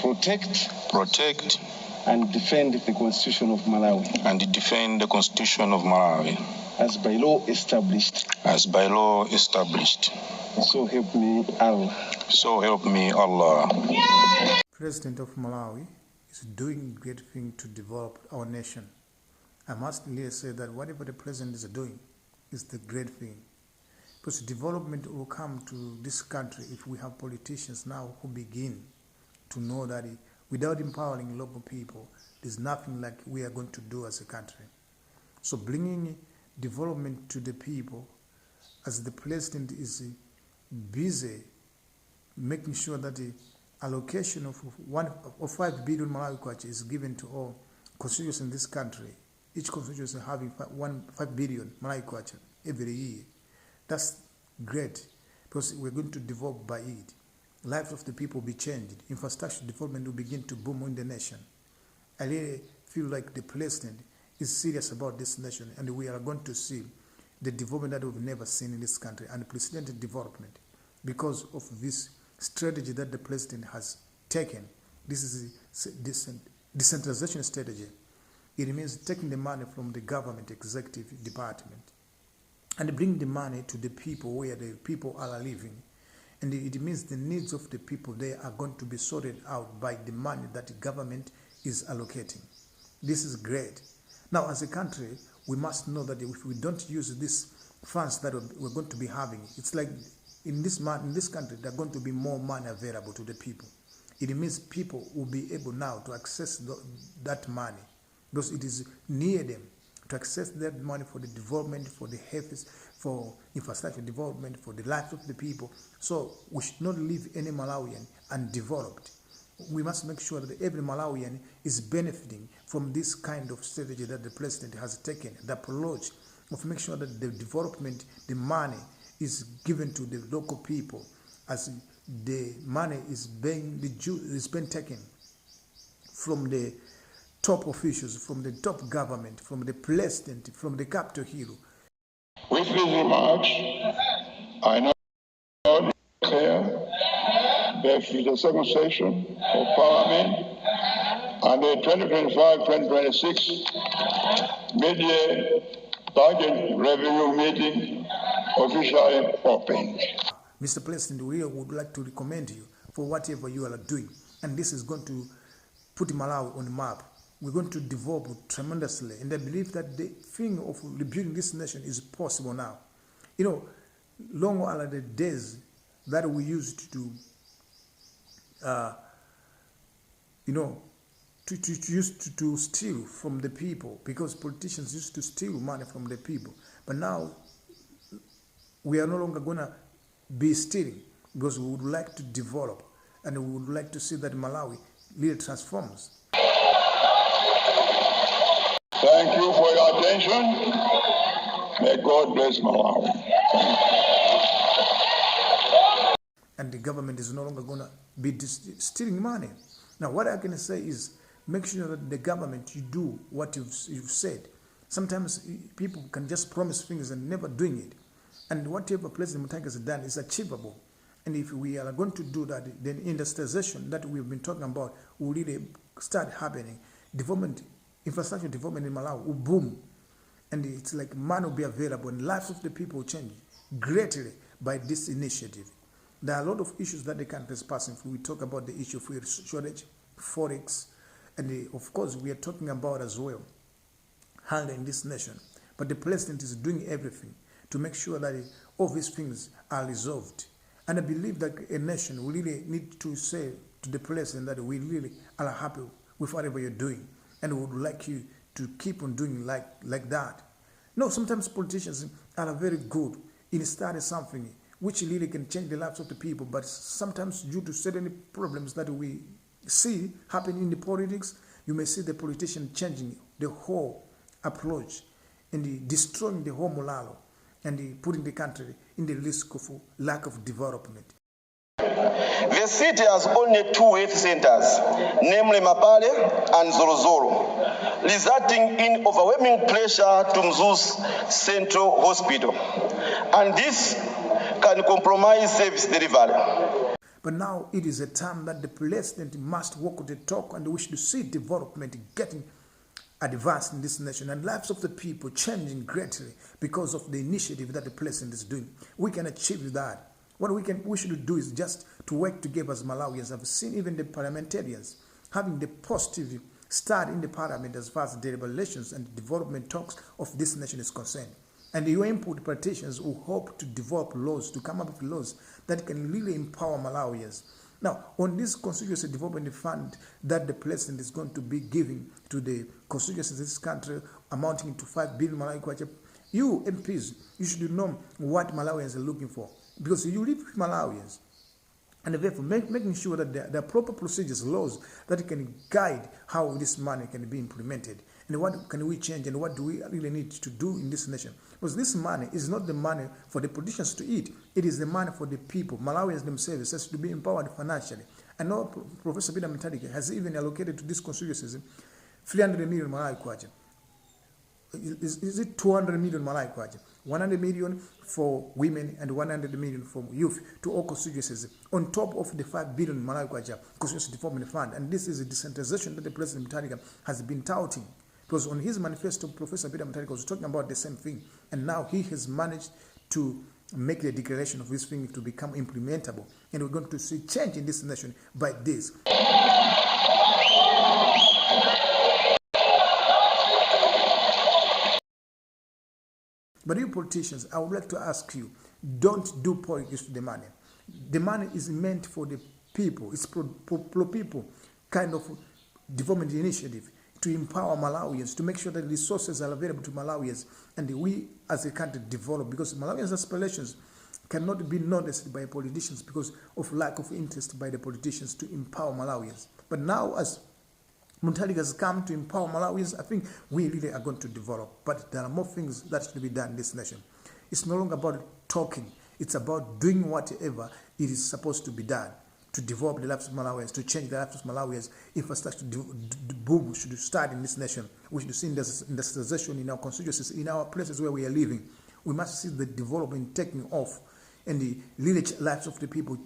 protect, and defend the Constitution of Malawi. As by law established. So help me Allah. President of Malawi is doing great thing to develop our nation. I must really say that whatever the president is doing is the great thing. Because development will come to this country if we have politicians now who begin to know that without empowering local people, there's nothing like we are going to do as a country. So bringing development to the people, as the president is busy making sure that the allocation of 5 billion Malawi kwacha is given to all constituencies in this country. Each constituency having 5 billion Malawi kwacha every year. That's great because we're going to develop by it. Lives of the people will be changed. Infrastructure development will begin to boom in the nation. I really feel like the president is serious about this nation, and we are going to see the development that we've never seen in this country, unprecedented development because of this strategy that the president has taken. This is a decentralization strategy. It means taking the money from the government executive department and bring the money to the people where the people are living. And it means the needs of the people there are going to be sorted out by the money that the government is allocating. This is great. Now, as a country, we must know that if we don't use these funds that we're going to be having, it's like in this country, there's going to be more money available to the people. It means people will be able now to access that money because it is near them to access that money for the development, for the health, for infrastructure development, for the lives of the people. So we should not leave any Malawian undeveloped. We must make sure that every Malawian is benefiting from this kind of strategy that the president has taken, the approach of make sure that the development, the money is given to the local people as the money is being taken from the top officials, from the top government, from the president, from the Capitol Hill. With these remarks, I now declare that the second session of Parliament and the 2025-2026 mid-year budget revenue meeting officially opened. Mr. President, we would like to recommend you for whatever you are doing, and this is going to put Malawi on the map. We're going to develop tremendously, and I believe that the thing of rebuilding this nation is possible now. You know, long are the days that we used to, to steal from the people, because politicians used to steal money from the people. But now we are no longer going to be stealing, because we would like to develop, and we would like to see that Malawi really transforms. Thank you for your attention. May God bless Malawi. And the government is no longer going to be stealing money. Now, what I can say is make sure that the government, you do what you've said. Sometimes people can just promise things and never doing it. And whatever President Mutangi has done is achievable. And if we are going to do that, then industrialization that we've been talking about will really start happening. Development, infrastructure development in Malawi will boom. And it's like money will be available and lives of the people will change greatly by this initiative. There are a lot of issues that the country is passing through. We talk about the issue of food shortage, forex, and of course we are talking about as well hunger in this nation. But the president is doing everything to make sure that all these things are resolved. And I believe that a nation will really need to say to the president that we really are happy with whatever you're doing, and we would like you to keep on doing like that. No, sometimes politicians are very good in starting something which really can change the lives of the people, but sometimes due to certain problems that we see happening in the politics, you may see the politician changing the whole approach and destroying the whole morale and putting the country in the risk of lack of development. The city has only 2 health centers, namely Mapale and Zorozoro, resulting in overwhelming pressure to Mzu's Central Hospital. And this can compromise service delivery. But now it is a time that the president must walk the talk, and we should see development getting advanced in this nation and lives of the people changing greatly because of the initiative that the president is doing. We can achieve that. What we should do is just to work together as Malawians. I've seen even the parliamentarians having the positive start in the parliament as far as the deliberations and development talks of this nation is concerned. And your input politicians who hope to develop laws, to come up with laws that can really empower Malawians. Now, on this constituency development fund that the president is going to be giving to the constituencies of this country, amounting to 5 billion Malawi kwacha, you MPs, you should know what Malawians are looking for, because you live with Malawians. And therefore, making sure that there are proper procedures, laws that can guide how this money can be implemented. And what can we change, and what do we really need to do in this nation? Because this money is not the money for the politicians to eat. It is the money for the people. Malawians themselves has to be empowered financially. I know Professor Peter Mutharika has even allocated to this constituency 300 million Malawi kwacha. Is it 200 million Malawi kwacha? 100 million for women and 100 million for youth to all constituencies, on top of the 5 billion Malawi kwacha constituency development fund. And this is a decentralization that the President Mutharika has been touting. Because on his manifesto, Professor Peter Mutharika was talking about the same thing. And now he has managed to make the declaration of this thing to become implementable. And we're going to see change in this nation by this. But you politicians, I would like to ask you, don't do politics with the money. The money is meant for the people. It's pro people kind of development initiative to empower Malawians, to make sure that resources are available to Malawians, and we as a country develop, because Malawians' aspirations cannot be noticed by politicians because of lack of interest by the politicians to empower Malawians. But now, as Mutharika has come to empower Malawians, I think we really are going to develop. But there are more things that should be done in this nation. It's no longer about talking. It's about doing whatever it is supposed to be done to develop the lives of Malawians, to change the lives of Malawians. Infrastructure boom should start in this nation. We should see industrialization in our constituencies, in our places where we are living. We must see the development taking off and the village lives of the people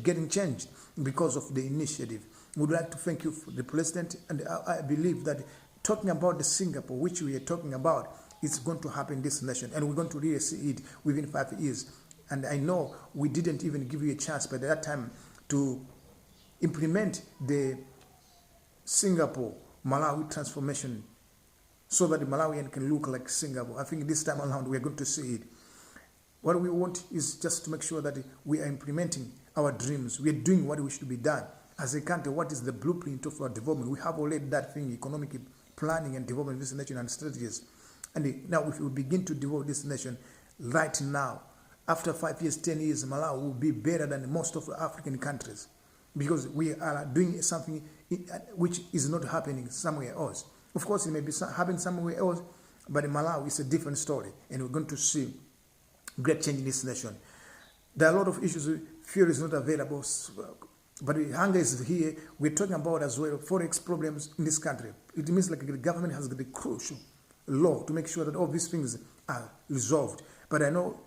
getting changed because of the initiative. We would like to thank you for the president, and I believe that talking about the Singapore, which we are talking about, is going to happen in this nation, and we're going to really see it within 5 years. And I know we didn't even give you a chance by that time to implement the Singapore Malawi transformation so that the Malawian can look like Singapore. I think this time around we're going to see it. What we want is just to make sure that we are implementing our dreams. We are doing what we should be done. As a country, what is the blueprint of our development? We have already that thing, economic planning and development of this nation and strategies. And now if we begin to develop this nation right now, after 5 years, 10 years, Malawi will be better than most of the African countries, because we are doing something which is not happening somewhere else. Of course, it may be happening somewhere else, but in Malawi, it's a different story, and we're going to see great change in this nation. There are a lot of issues. Fuel is not available, but hunger is here. We're talking about as well forex problems in this country. It means like the government has got the crucial law to make sure that all these things are resolved. But I know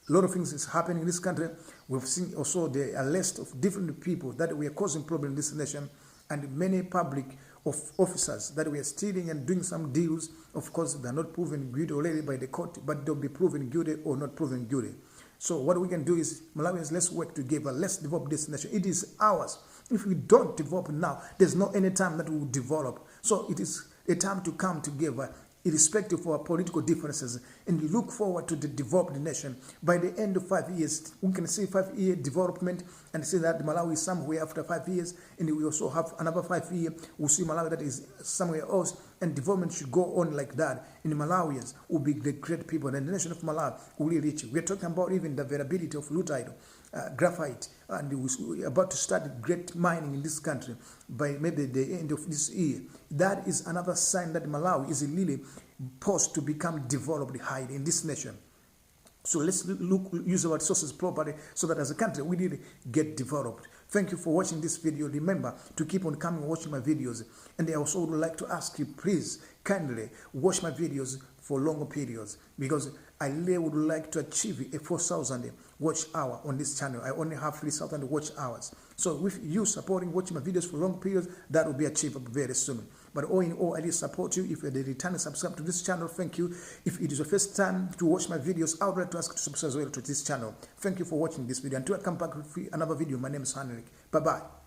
a lot of things is happening in this country. We've seen also the arrest of different people that were causing problems in this nation, and many public officers that were stealing and doing some deals. Of course, they're not proven guilty already by the court, but they'll be proven guilty or not proven guilty. So what we can do is, Malawians, let's work together. Let's develop this nation. It is ours. If we don't develop now, there's no any time that we will develop. So it is a time to come together, irrespective of our political differences, and look forward to the developed nation. By the end of 5 years, we can see 5-year development and see that Malawi is somewhere after 5 years, and we also have another 5 years. We'll see Malawi that is somewhere else, and development should go on like that. And the Malawians will be the great people, and the nation of Malawi will really reach. We're talking about even the availability of rutile, graphite, and we're about to start great mining in this country by maybe the end of this year. That is another sign that Malawi is really poised to become developed high in this nation. So let's use our resources properly so that as a country we really get developed. Thank you for watching this video. Remember to keep on coming watching my videos. And I also would like to ask you, please kindly watch my videos for longer periods, because I really would like to achieve a 4,000 watch hour on this channel. I only have 3,000 watch hours. So with you supporting watching my videos for long periods, that will be achievable very soon. But all in all, I did support you. If you're the returning subscriber to this channel, thank you. If it is your first time to watch my videos, I would like to ask you to subscribe as well to this channel. Thank you for watching this video. Until I come back with another video, my name is Henrik. Bye-bye.